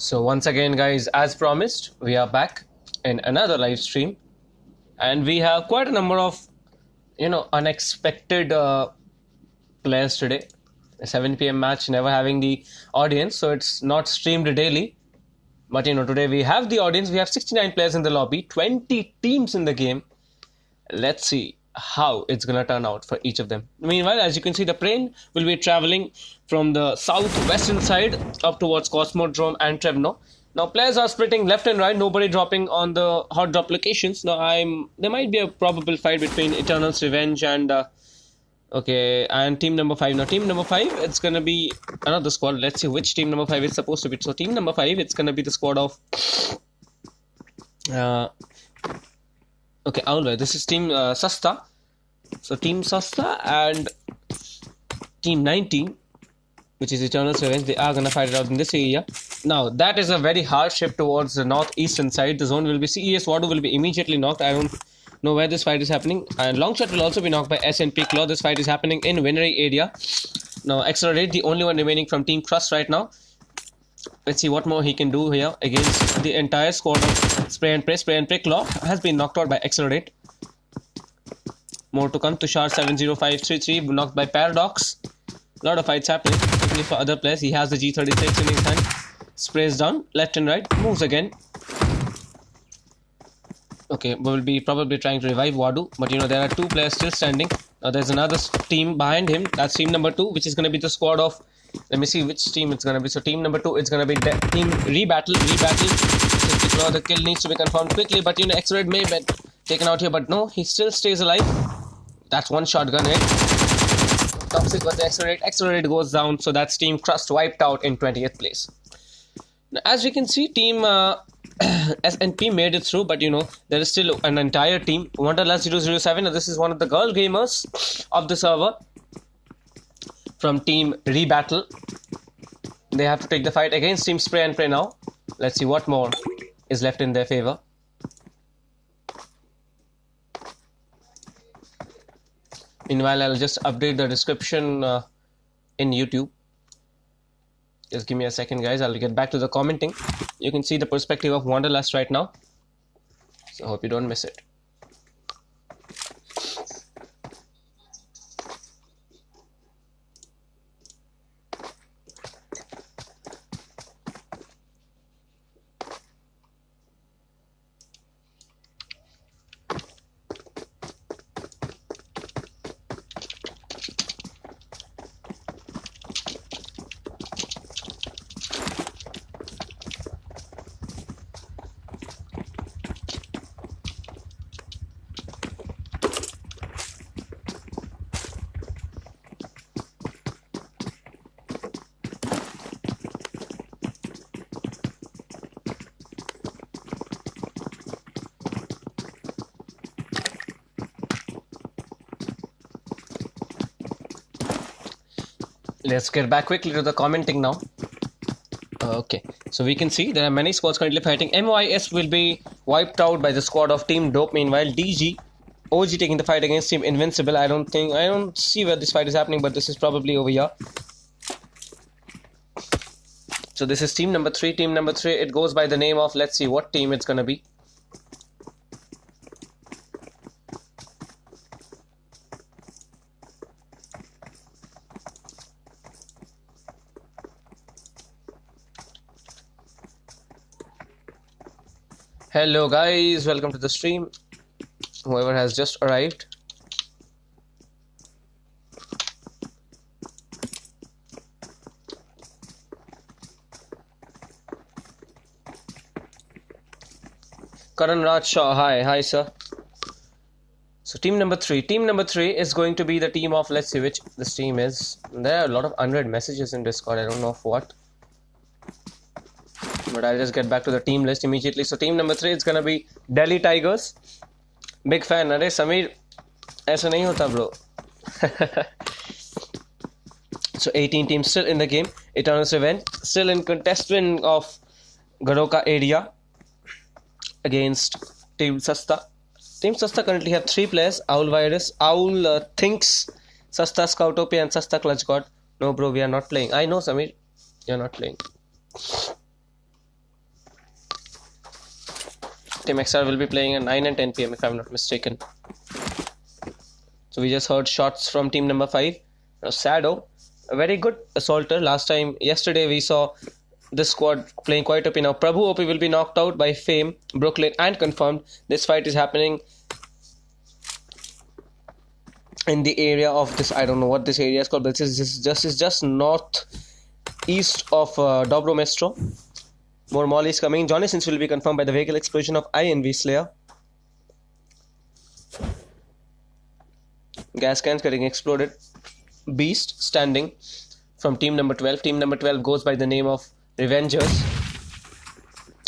So once again, guys, as promised, we are back in another live stream, and we have quite a number of unexpected players today. A 7 p.m. match, never having the audience, so it's not streamed daily. But today we have the audience. We have 69 players in the lobby, 20 teams in the game. Let's see how it's gonna turn out for each of them. Meanwhile, as you can see, the plane will be traveling from the southwestern side up towards Cosmodrome and Trevno. Now players are splitting left and right, nobody dropping on the hot drop locations. Now there might be a probable fight between Eternal's Revenge and and team number 5. Now team number 5, it's gonna be another squad. Let's see which team number 5 is supposed to be. So team number 5, it's gonna be the squad of Alright, this is Team Sasta. So Team Sasta and Team 19, which is Eternal's Revenge, they are going to fight it out in this area. Now, that is a very hard shift towards the northeastern side. The zone will be CES Wado will be immediately knocked. I don't know where this fight is happening. And Longshot will also be knocked by SNP Claw. This fight is happening in Winery area. Now, Accelerate, the only one remaining from Team Crust right now. Let's see what more he can do here against the entire squad of Spray and Pray. Spray and Pray Claw has been knocked out by Accelerate. More to come. Tushar 70533 knocked by Paradox. A lot of fights happening, especially for other players. He has the G36 in his hand. Sprays down, left and right, moves again. Okay, we'll be probably trying to revive Wadu, but there are two players still standing. Now there's another team behind him. That's team number 2, which is going to be the squad of. Let me see which team it's going to be. So team number 2, it's going to be team Rebattle. The kill needs to be confirmed quickly, but Accelerate may be taken out here, but no, he still stays alive. That's one shotgun hit. Toxic was the Accelerate. Accelerate goes down, so that's Team Crust wiped out in 20th place. Now, as we can see, Team SNP made it through, but there is still an entire team. Wanderlust 007, this is one of the girl gamers of the server. From Team Rebattle, they have to take the fight against Team Spray and Pray now. Let's see what more is left in their favor. Meanwhile, I'll just update the description in YouTube. Just give me a second, guys. I'll get back to the commenting. You can see the perspective of Wanderlust right now. So I hope you don't miss it. Let's get back quickly to the commenting now. Okay, so we can see there are many squads currently fighting. MYS will be wiped out by the squad of Team Dope. Meanwhile, DG, OG taking the fight against Team Invincible. I don't see where this fight is happening, but this is probably over here. So this is team number 3. Team number 3, it goes by the name of, let's see what team it's gonna be. Hello guys, welcome to the stream. Whoever has just arrived. Karan Raj Shaw, hi sir. So team number 3 is going to be the team of, let's see which this team is. There are a lot of unread messages in Discord, I don't know of what. But I'll just get back to the team list immediately. So team number 3 is gonna be Delhi Tigers. Big fan. Arey Sameer, ऐसा नहीं होता bro. So 18 teams still in the game. Eternal's Revenge still in contestant of Garoka area against Team Sasta. Team Sasta currently have 3 players. Owl Virus, Owl Thinks, Sasta Scoutopia and Sasta Clutch God. No bro, we are not playing. I know Sameer, you're not playing. Team XR will be playing at 9 and 10 p.m. if I'm not mistaken. So we just heard shots from team number 5. Sado, a very good assaulter. Yesterday we saw this squad playing quite OP. Now Prabhu OP will be knocked out by Fame, Brooklyn, and confirmed. This fight is happening in the area of this. I don't know what this area is called, but this is just northeast of Dobro Mestro. More mollies coming. Johnny Sins will be confirmed by the vehicle explosion of INV Slayer. Gas cans getting exploded. Beast standing from team number 12. Team number 12 goes by the name of Revengers.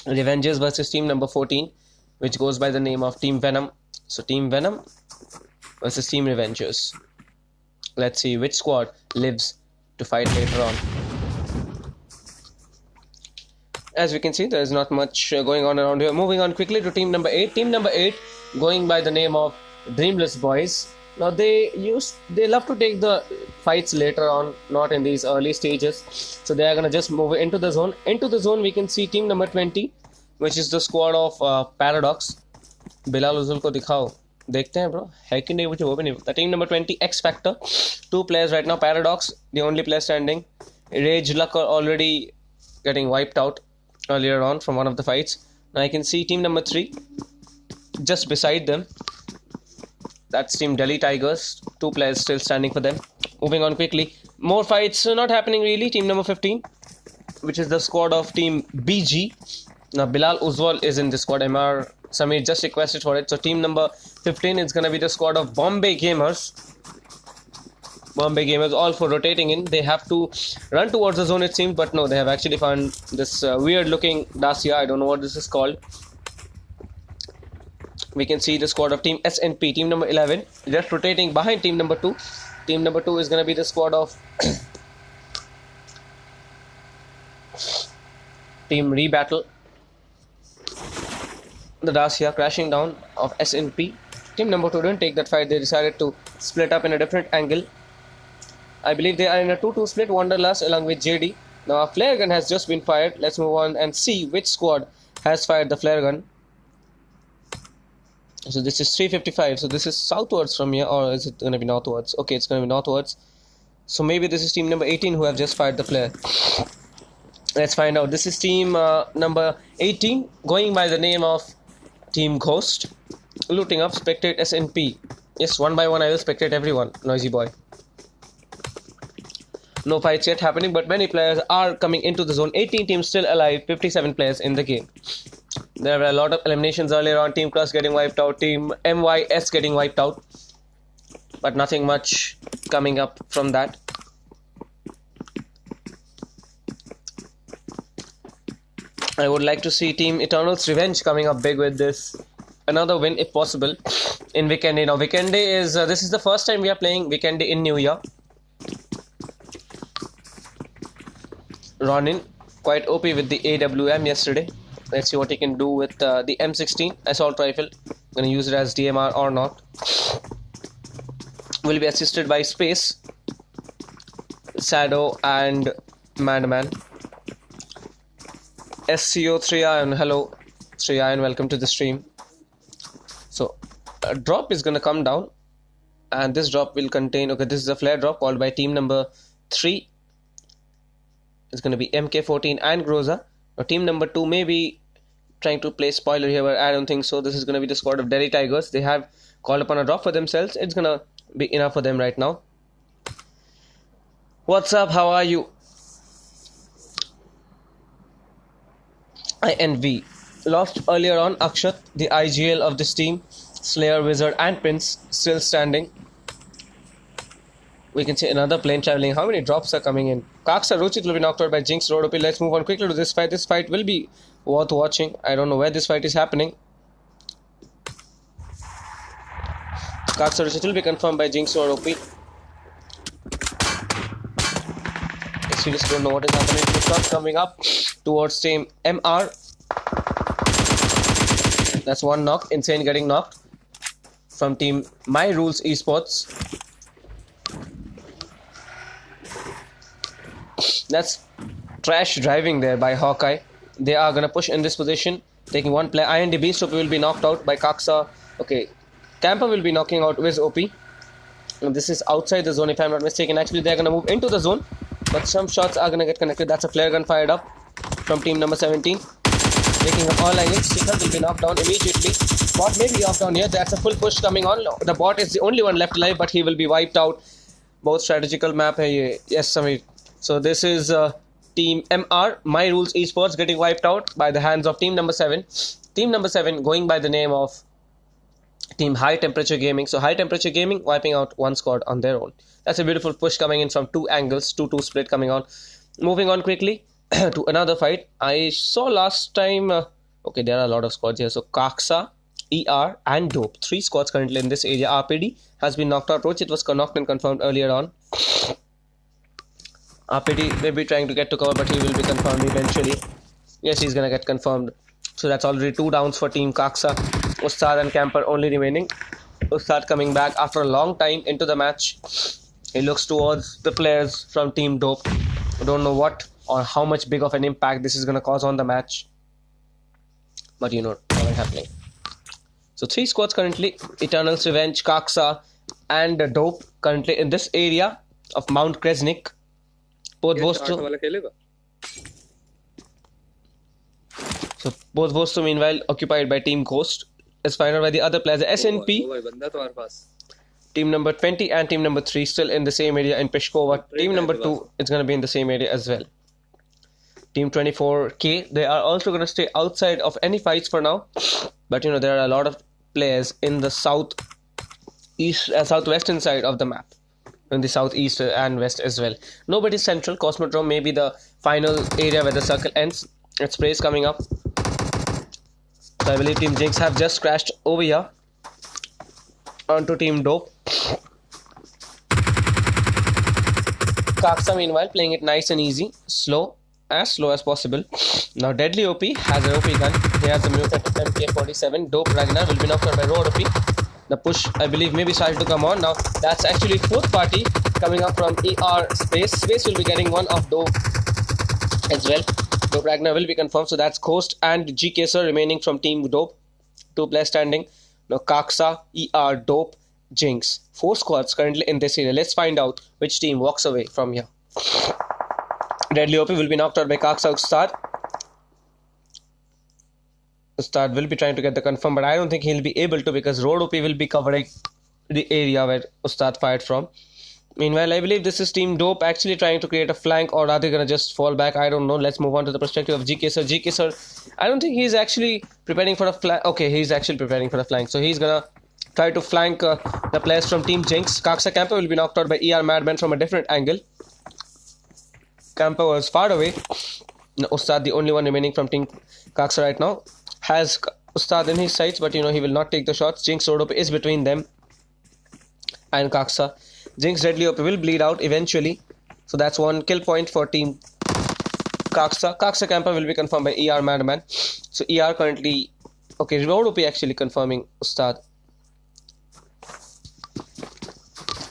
Revengers versus team number 14, which goes by the name of Team Venom. So Team Venom versus Team Revengers. Let's see which squad lives to fight later on. As we can see, there is not much going on around here. Moving on quickly to team number 8. Team number 8 going by the name of Dreamless Boys. Now they love to take the fights later on, not in these early stages. So they are gonna just move into the zone. Into the zone we can see team number 20, which is the squad of Paradox. Bilal Uzul ko dikhao. Dekhte hain bro. Hai ki nahi mujhe wo bhi nahi. The team number 20 X Factor. 2 players right now. Paradox, the only player standing. Rage Luck are already getting wiped out earlier on from one of the fights. Now I can see team number 3 just beside them. That's Team Delhi Tigers. 2 players still standing for them. Moving on quickly. More fights not happening really. Team number 15, which is the squad of Team BG. Now Bilal Uzwal is in the squad. MR Samir just requested for it. So team number 15 is going to be the squad of Bombay Gamers. Bombay Gamers all for rotating in. They have to run towards the zone it seems. But no, they have actually found this weird looking Dacia. I don't know what this is called. We can see the squad of Team SNP, team number 11, just rotating behind team number 2. Team number 2 is going to be the squad of Team Rebattle. The Dacia crashing down of SNP. Team number 2 didn't take that fight. They decided to split up in a different angle. I believe they are in a 2-2 split. Wanderlust along with JD. Now a flare gun has just been fired. Let's move on and see which squad has fired the flare gun. So this is 355. So this is southwards from here, or is it going to be northwards? Okay, it's going to be northwards. So maybe this is team number 18 who have just fired the flare. Let's find out. This is team number 18 going by the name of Team Ghost. Looting up, spectate SNP. Yes, one by one I will spectate everyone. Noisy boy. No fights yet happening, but many players are coming into the zone. 18 teams still alive, 57 players in the game. There were a lot of eliminations earlier on. Team Cross getting wiped out. Team MYS getting wiped out. But nothing much coming up from that. I would like to see Team Eternal's Revenge coming up big with this. Another win if possible in Weekend. Now Weekend is, this is the first time we are playing Weekend in New Year. Ronin, quite OP with the AWM yesterday. Let's see what he can do with the M16 assault rifle. Gonna use it as DMR or not. Will be assisted by Space, Shadow, and Madman. SCO 3 Iron, hello 3 Iron, welcome to the stream. So a drop is gonna come down, and this drop will contain. Okay, this is a flare drop called by team number 3. It's gonna be MK14 and Groza. Now team number 2 may be trying to play spoiler here, but I don't think so. This is gonna be the squad of Delhi Tigers. They have called upon a drop for themselves. It's gonna be enough for them right now. What's up? How are you? INV lost earlier on. Akshat, the IGL of this team. Slayer, Wizard, and Prince still standing. We can see another plane traveling. How many drops are coming in? Kaksa Ruchit will be knocked out by Jinx Road OP. Let's move on quickly to this fight. This fight will be worth watching. I don't know where this fight is happening. Kaksa Ruchit will be confirmed by Jinx Road OP. I seriously don't know what is happening. The shot coming up towards team MR. That's one knock. Insane getting knocked from team My Rules Esports. That's trash driving there by Hawkeye. They are gonna push in this position. taking one player. IND Beast OP will be knocked out by Kaksa. Okay, Camper will be knocking out Wiz OP. And this is outside the zone if I'm not mistaken. Actually, they're going to move into the zone, but some shots are going to get connected. That's a flare gun fired up from team number 17. Taking up all angles. Seeker will be knocked down immediately. Bot may be off down here. That's a full push coming on. The bot is the only one left alive, but he will be wiped out. Both strategical map hai. Yes, Samir. So this is team MR, My Rules Esports, getting wiped out by the hands of team number 7. Team number 7 going by the name of team High Temperature Gaming. So High Temperature Gaming wiping out one squad on their own. That's a beautiful push coming in from two angles, 2-2 split coming on. Moving on quickly to another fight. I saw last time, okay, there are a lot of squads here. So Kaksa, ER and Dope. 3 squads currently in this area. RPD has been knocked out. Rochit was knocked and confirmed earlier on. RPD may be trying to get to cover, but he will be confirmed eventually. Yes, he's gonna get confirmed. So that's already 2 downs for team Kaksa. Ustad and Camper only remaining. Ustad coming back after a long time into the match. He looks towards the players from team Dope. I don't know what or how much big of an impact this is gonna cause on the match. But you know, nothing happening. So 3 squads currently. Eternal's Revenge, Kaksa and Dope currently in this area of Mount Kresnik. Both Vosto meanwhile occupied by Team Ghost. Let's find out by the other players. SNP, team number 20 and team number 3 still in the same area in Peshkova. Team number 2 is going to be in the same area as well. Team 24K, they are also going to stay outside of any fights for now. But you know, there are a lot of players in the southwestern side of the map. In the southeast and west as well. Nobody central. Cosmodrome may be the final area where the circle ends. Its sprays coming up. So I believe Team Jinx have just crashed over here onto Team Dope. Kaksa meanwhile playing it nice and easy, slow as possible. Now Deadly OP has an OP gun. He has the mutant MK47. Dope Ragnar will be knocked out by Road OP. The push, I believe, maybe started to come on. Now, that's actually 4th party coming up from ER Space. Space will be getting one of Dope as well. Dope Ragnar will be confirmed. So, that's Ghost and GK Sir remaining from Team Dope. 2 players standing. Now, Kaksa, ER, Dope, Jinx. 4 squads currently in this area. Let's find out which team walks away from here. Deadly OP will be knocked out by Kaksa Ustad. Ustad will be trying to get the confirm, but I don't think he'll be able to because Road OP will be covering the area where Ustad fired from. Meanwhile, I believe this is Team Dope actually trying to create a flank, or are they going to just fall back? I don't know. Let's move on to the perspective of GK Sir. GK Sir, I don't think he's actually preparing for a flank. Okay, he's actually preparing for a flank. So he's going to try to flank the players from Team Jinx. Kaksa Camper will be knocked out by ER Madman from a different angle. Camper was far away. Ustad, the only one remaining from Team Kaksa right now, has Ustad in his sights, but you know he will not take the shots. Jinx Road OP is between them and Kaksa. Jinx Deadly OP will bleed out eventually. So that's 1 kill point for Team Kaksa. Kaksa Camper will be confirmed by ER Madman. So ER currently... Okay, Road OP actually confirming Ustad.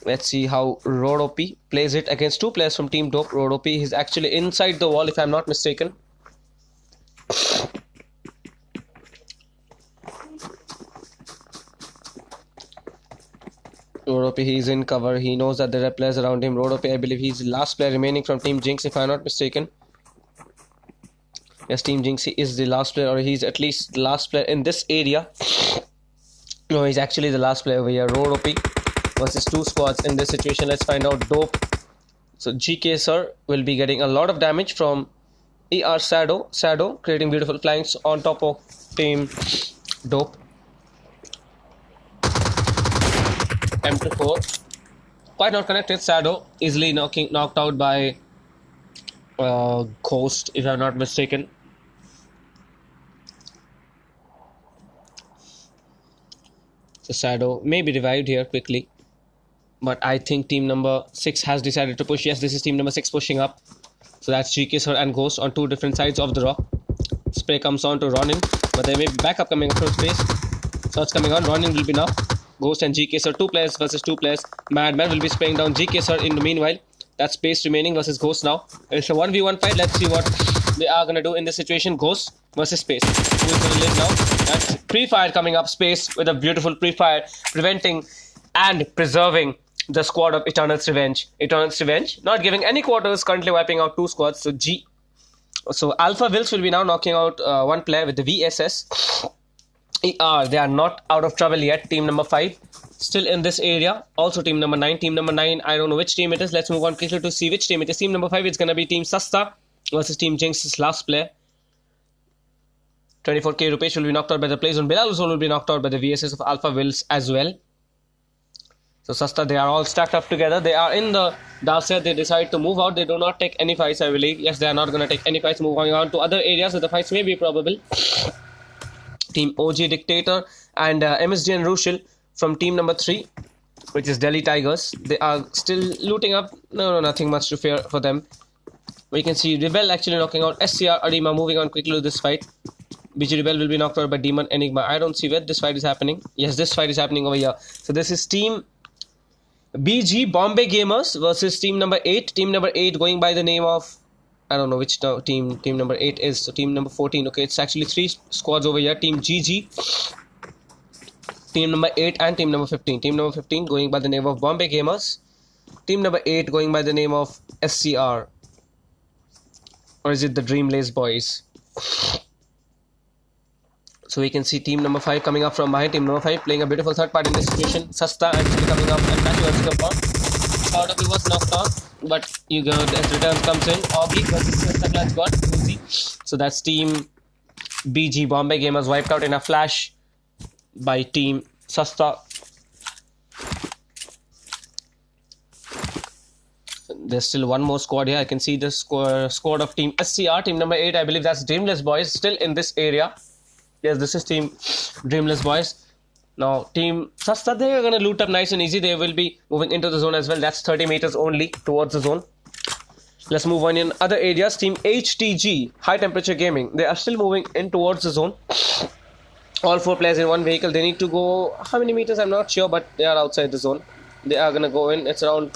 Let's see how Road OP plays it against 2 players from Team Dope. Road OP is actually inside the wall if I'm not mistaken. Road OP, he's in cover. He knows that there are players around him. Road OP, I believe he's the last player remaining from Team Jinx, if I'm not mistaken. Yes, Team Jinx, he is the last player, or he's at least the last player in this area. No, he's actually the last player over here. Road OP versus 2 squads in this situation. Let's find out Dope. So GK Sir will be getting a lot of damage from ER Shadow, creating beautiful flanks on top of Team Dope. M24 quite not connected. Shadow easily knocked out by Ghost, if I'm not mistaken. So Shadow may be revived here quickly, but I think team number 6 has decided to push. Yes, this is team number 6 pushing up. So that's GK Sir and Ghost on 2 different sides of the rock. Spray comes on to Ronin, but there may be backup coming from space. So it's coming on. Ronin will be now. Ghost and GK Sir, 2 players versus 2 players. Madman will be spraying down GK Sir in the meanwhile. That's Space remaining versus Ghost now. It's a 1v1 fight. Let's see what they are going to do in this situation. Ghost versus Space. who's going to live now. That's pre-fire coming up space with a beautiful pre-fire, preventing and preserving the squad of Eternal's Revenge. Eternal's Revenge not giving any quarters, currently wiping out 2 squads. So Alpha Wills will be now knocking out 1 player with the VSS. They are not out of trouble yet. Team number 5 still in this area. Also team number 9. Team number 9, I don't know which team it is. Let's move on quickly to see which team it is. Team number 5 is going to be Team Sasta versus Team Jinx's last player. 24k Rupesh will be knocked out by the plays on Bilal will be knocked out by the VSS of Alpha Wills as well. So Sasta, they are all stacked up together. They are in the Darkseid. They decide to move out. They do not take any fights, I believe. Yes, they are not going to take any fights. Moving on to other areas where the fights may be probable. Team OG Dictator and MSD and Rushil from team number 3, which is Delhi Tigers. They are still looting up. No, nothing much to fear for them. We can see Rebel actually knocking out SCR Adima. Moving on quickly to this fight. BG Rebel will be knocked out by Demon Enigma. I don't see where this fight is happening. Yes, this fight is happening over here. So this is Team BG Bombay Gamers versus team number 8. Team number 8 going by the name of, I don't know which team number 8 is. So team number 14. Okay, it's actually 3 squads over here. Team GG, team number 8 and team number 15. Team number 15 going by the name of Bombay Gamers. Team number 8 going by the name of SCR. Or is it the Dreamlace Boys? So we can see team number 5 coming up from behind. Team number 5 playing a beautiful third part in this situation. Sasta actually coming up and Matthew has come on. Out was knocked on, but you go as returns comes in. Augie versus Sakla got Uzi. So that's team BG Bombay Gamers wiped out in a flash by team Sasta. There's still one more squad here. I can see the squad of team SCR. Team number 8, I believe that's Dreamless Boys, still in this area. Yes, this is team Dreamless Boys. Now, team Sasta, they are going to loot up nice and easy. They will be moving into the zone as well. That's 30 meters only towards the zone. Let's move on in other areas. Team HTG, High Temperature Gaming. They are still moving in towards the zone. All 4 players in one vehicle. They need to go, how many meters? I'm not sure, but they are outside the zone. They are going to go in. It's around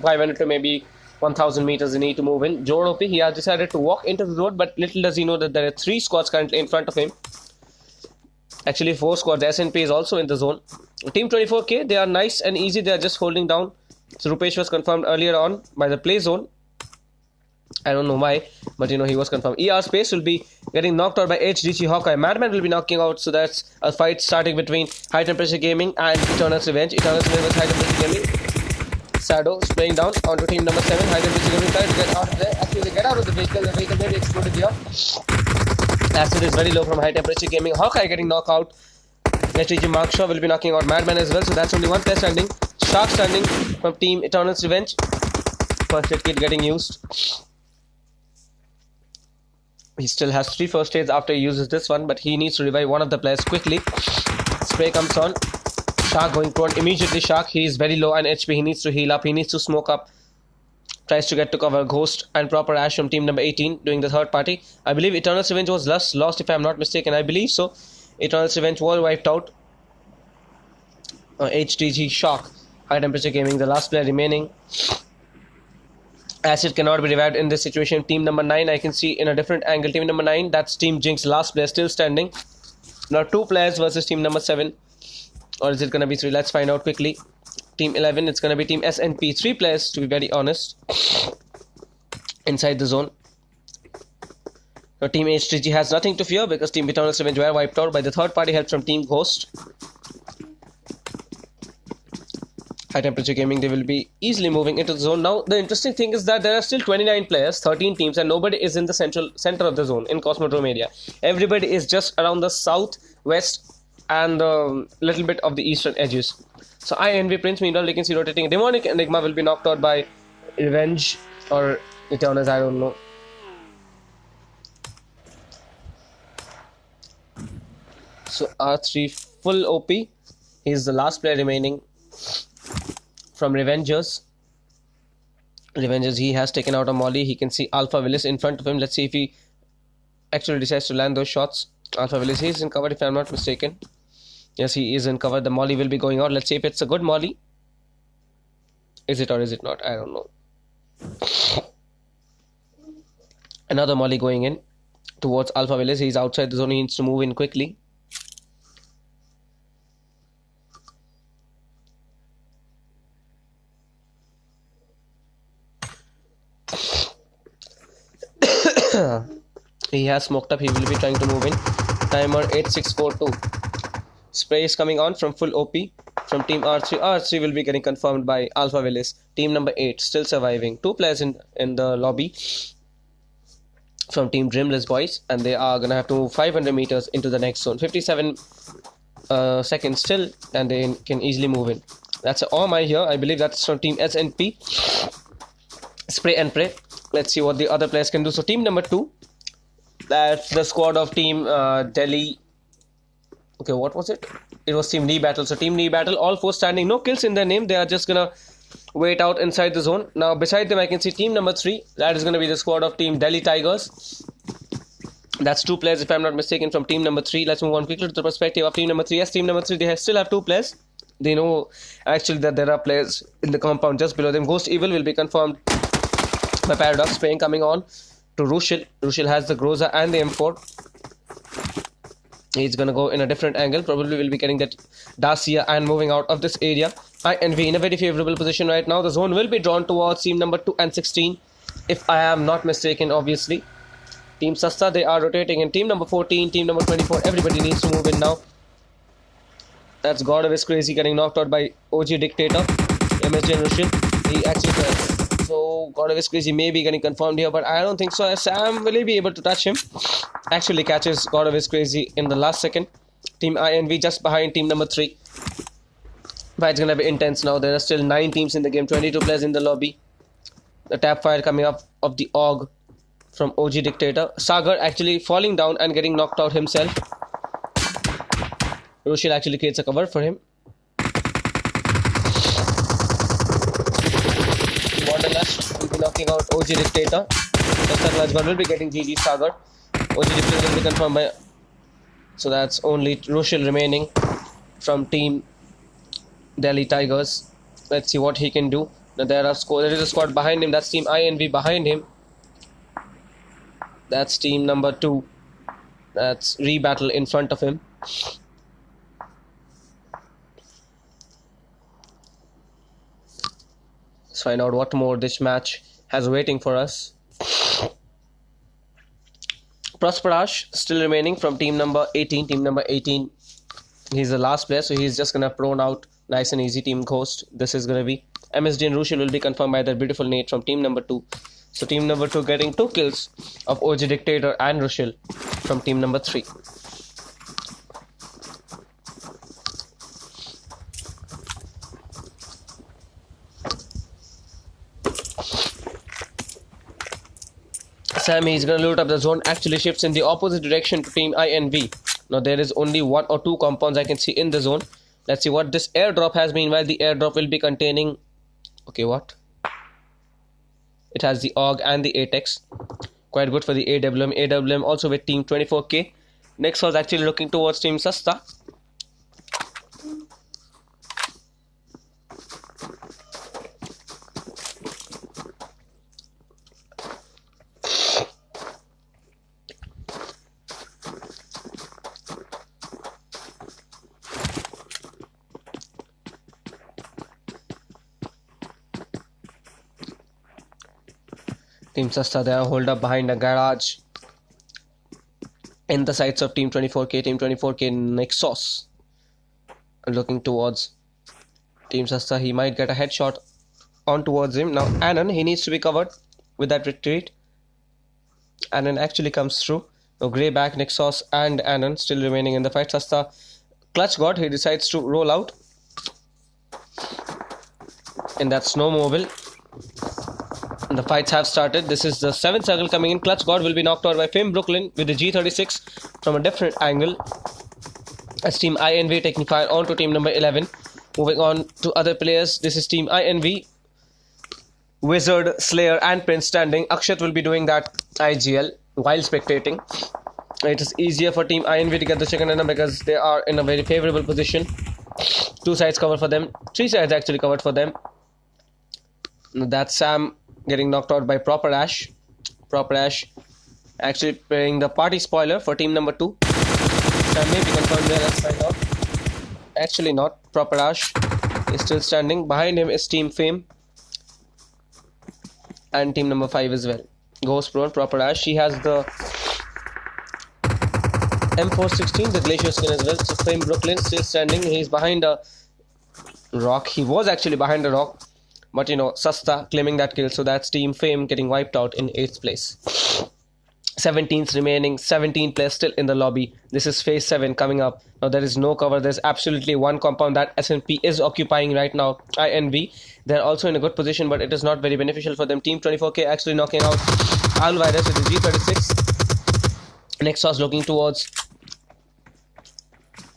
500 to maybe 1000 meters they need to move in. Jor OP, he has decided to walk into the road, but little does he know that there are 3 squads currently in front of him. Actually 4 squads. SNP is also in the zone. Team 24k, they are nice and easy. They are just holding down. So Rupesh was confirmed earlier on by the play zone. I don't know why, but he was confirmed. ER Space will be getting knocked out by HDG Hawkeye. Madman will be knocking out. So that's a fight starting between High Temperature Gaming and Eternal's Revenge. Eternal's Revenge with High Temperature Gaming. Shadow spraying down onto team number 7. High Temperature Gaming trying to get out of there. Actually, they get out of the vehicle. The vehicle may be exploded here. Acid is very low from High Temperature Gaming. Hawkeye getting knocked out. HTG Markshaw will be knocking out Madman as well. So that's only 1 player standing. Shark standing from team Eternal's Revenge. First aid kit getting used. He still has 3 first aids after he uses this one, but he needs to revive one of the players quickly. Spray comes on. Shark going prone immediately. Shark, he is very low on HP. He needs to heal up. He needs to smoke up. Tries to get to cover. Ghost and Proper Ash from team number 18 doing the third party. I believe Eternal's Revenge was lost if I am not mistaken. I believe so. Eternal's Revenge was wiped out. HTG Shock. High Temperature Gaming, the last player remaining. Acid cannot be revived in this situation. Team number 9, I can see in a different angle. Team number 9, that's Team Jinx, last player still standing. Now 2 players versus team number 7. Or is it going to be 3? Let's find out quickly. Team 11, it's going to be Team SNP. 3 players, to be very honest, inside the zone. Now Team HTG has nothing to fear because Team Eternal's Revenge were wiped out by the third party help from Team Ghost. High Temperature Gaming, they will be easily moving into the zone. Now the interesting thing is that there are still 29 players, 13 teams, and nobody is in the center of the zone in Cosmodrome area. Everybody is just around the south, west, and a little bit of the eastern edges. So I envy Prince. Meanwhile, you can see rotating Demonic Enigma will be knocked out by Revenge or Eternals, I don't know. So R3 full OP. He's the last player remaining from Revengers. He has taken out a molly. He can see Alpha Willis in front of him. Let's see if he actually decides to land those shots. Alpha Willis, he is in cover if I'm not mistaken. Yes, he is in cover. The molly will be going out. Let's see if it's a good molly. Is it or is it not? I don't know. Another molly going in. towards Alpha Village. He's outside the zone. He needs to move in quickly. He has smoked up. He will be trying to move in. Timer 8642. Spray is coming on from full OP from team R3. R3 will be getting confirmed by Alpha Village. Team number 8 still surviving. 2 players in the lobby from team Dreamless Boys, and they are gonna have to move 500 meters into the next zone. 57 seconds still, and they can easily move in. That's all my here. I believe that's from team SNP. Spray and pray. Let's see what the other players can do. So team number 2, that's the squad of team Delhi. Okay, what was it? It was team knee battle. So team knee battle, all 4 standing, no kills in their name. They are just gonna wait out inside the zone. Now beside them I can see team number 3. That is gonna be the squad of team Delhi Tigers. That's 2 players if I'm not mistaken from team number 3. Let's move on quickly to the perspective of team number 3. Yes, team number 3, they still have 2 players. They know actually that there are players in the compound just below them. Ghost Evil will be confirmed by Paradox. Spraying coming on to Rushil. Rushil has the Groza and the M4. He's gonna go in a different angle. Probably will be getting that Dacia and moving out of this area. INV in a very favorable position right now. The zone will be drawn towards team number 2 and 16, if I am not mistaken, obviously. Team Sasta, they are rotating in. Team number 14, team number 24, everybody needs to move in now. That's God of His Crazy getting knocked out by OG Dictator, MSG and Rushil. He actually, so God of His Crazy may be getting confirmed here, but I don't think so. Sam, will he be able to touch him? Actually catches God of His Crazy in the last second. Team INV just behind team number 3. But it's gonna be intense now. There are still 9 teams in the game, 22 players in the lobby. The tap fire coming up of the AUG from OG Dictator. Sagar actually falling down and getting knocked out himself. Rushil actually creates a cover for him. Wanderlust will be knocking out OG Dictator. Dr. will be getting GG Sagar. OG Dictator will be confirmed by. So that's only Rushil remaining from team Delhi Tigers. Let's see what he can do. Now there is a squad behind him. That's team INV behind him. That's team number 2. That's Rebattle in front of him. Let's find out what more this match has waiting for us. Prosperash still remaining from team number 18. Team number 18. He's the last player, so he's just gonna prone out nice and easy. Team Ghost. This is gonna be MSD and Rushil will be confirmed by that beautiful Nate from team number 2. So team number 2 getting 2 kills of OG Dictator and Rushil from team number 3. Sammy is going to loot up the zone. Actually shifts in the opposite direction to team INV. Now there is only 1 or 2 compounds I can see in the zone. Let's see what this airdrop has. Meanwhile, the airdrop will be containing... Okay, what? It has the AUG and the ATEX. Quite good for the AWM. AWM also with team 24K. Next was actually looking towards team Sasta. Team Sasta, they are holed up behind a garage in the sights of Team 24K. Team 24K Nexus looking towards Team Sasta. He might get a headshot on towards him. Now Annan, he needs to be covered with that retreat. Annan actually comes through. Now Greyback, Nexus and Annan still remaining in the fight. Sasta clutch god, he decides to roll out in that snowmobile. The fights have started. This is the 7th circle coming in. Clutch God will be knocked out by Fame Brooklyn with the G36 from a different angle. As Team INV taking fire on to team number 11. Moving on to other players. This is Team INV. Wizard, Slayer and Prince standing. Akshat will be doing that IGL while spectating. It is easier for Team INV to get the second runner because they are in a very favorable position. 2 sides cover for them. 3 sides actually covered for them. That's Sam getting knocked out by Proper Ash. Proper Ash Actually playing the party spoiler for team number 2. Standing, we confirm there, let's find out. Actually not. Proper Ash is still standing. Behind him is Team Fame and team number 5 as well. Ghost Pro, Proper Ash. She has the M416, the Glacier skin as well. So Fame Brooklyn still standing. He's behind a rock. He was actually behind a rock, but Sasta claiming that kill. So that's Team Fame getting wiped out in 8th place. 17th remaining, 17 players still in the lobby. This is phase 7 coming up. Now there is no cover. There's absolutely one compound that SNP is occupying right now, INV. They're also in a good position, but it is not very beneficial for them. Team 24K actually knocking out Alvirus with the G36. Nexus looking towards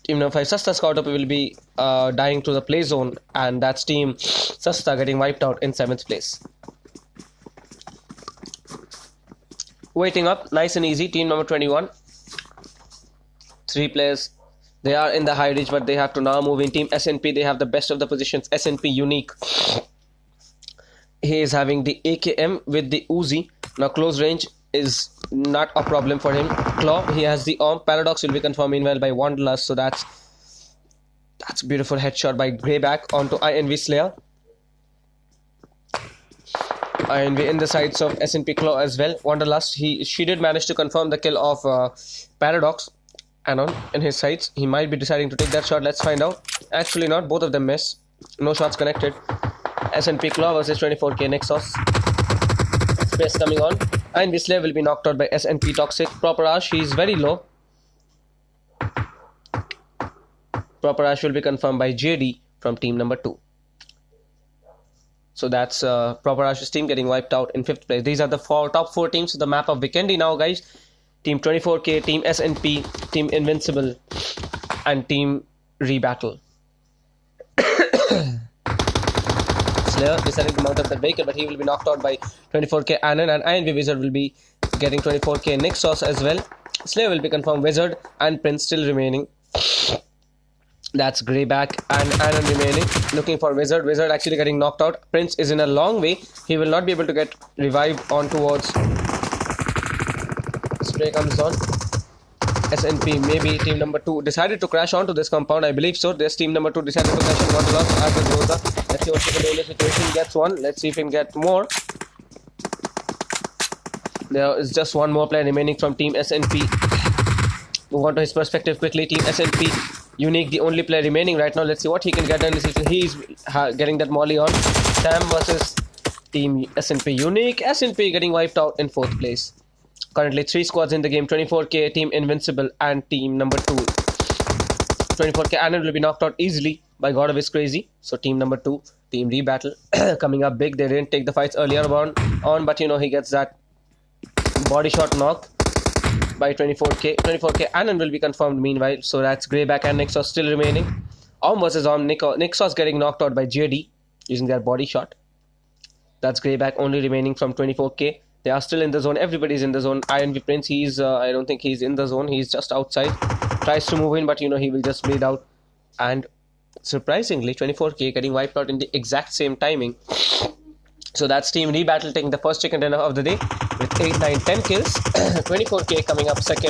Team number 5. Sasta Scout will be dying to the play zone, and that's Team Sasta getting wiped out in 7th place. Waiting up, nice and easy. Team number 21. 3 players. They are in the high reach, but they have to now move in. Team SNP, they have the best of the positions. SNP unique. He is having the AKM with the Uzi. Now close range is not a problem for him. Claw, he has the ARM. Paradox will be confirmed meanwhile by Wanderlust. So that's beautiful headshot by Greyback onto INV Slayer. INV in the sides of SNP Claw as well. Wanderlust, she did manage to confirm the kill of Paradox. Anon in his sights. He might be deciding to take that shot. Let's find out. Actually not. Both of them miss. No shots connected. SNP Claw versus 24K Nexus. Space coming on. And Whistler will be knocked out by SNP Toxic. Proper Ash, he is very low. Proper Ash will be confirmed by JD from team number 2. So that's Proper Ash's team getting wiped out in 5th place. These are the top 4 teams of the map of Vikendi now, guys. Team 24K, Team SNP, Team Invincible, and Team Rebattle. Slayer decided to mount up the vehicle, but he will be knocked out by 24K Anon, and INV Wizard will be getting 24K Nixos as well. Slayer will be confirmed Wizard, and Prince still remaining. That's Greyback and Anon remaining. Looking for Wizard. Wizard actually getting knocked out. Prince is in a long way. He will not be able to get revived on towards. Spray comes on. SNP, maybe team number 2 decided to crash onto this compound. I believe so. This team number 2 decided to crash on one loss at the Groza. Let's see what he can do in this situation. He gets one. Let's see if he can get more. There is just one more player remaining from Team SNP. Move on to his perspective quickly. Team SNP, Unique, the only player remaining right now. Let's see what he can get done. He's getting that molly on. Sam versus Team SNP. Unique. SNP getting wiped out in 4th place. Currently 3 squads in the game. 24K, Team Invincible, and Team number 2. 24K Anon will be knocked out easily by God of His Crazy. So team number 2, Team Rebattle, coming up big. They didn't take the fights earlier on, but he gets that body shot knock by 24K. 24K Anon will be confirmed meanwhile. So that's Greyback and Nixos still remaining. Arm versus Arm. Nixos getting knocked out by JD using their body shot. That's Greyback only remaining from 24K. They are still in the zone. Everybody's in the zone. INV Prince, I don't think he's in the zone. He's just outside. Tries to move in, but he will just bleed out. And surprisingly, 24K getting wiped out in the exact same timing. So that's Team Rebattle taking the first chicken dinner of the day with 8, 9, 10 kills. 24K coming up second.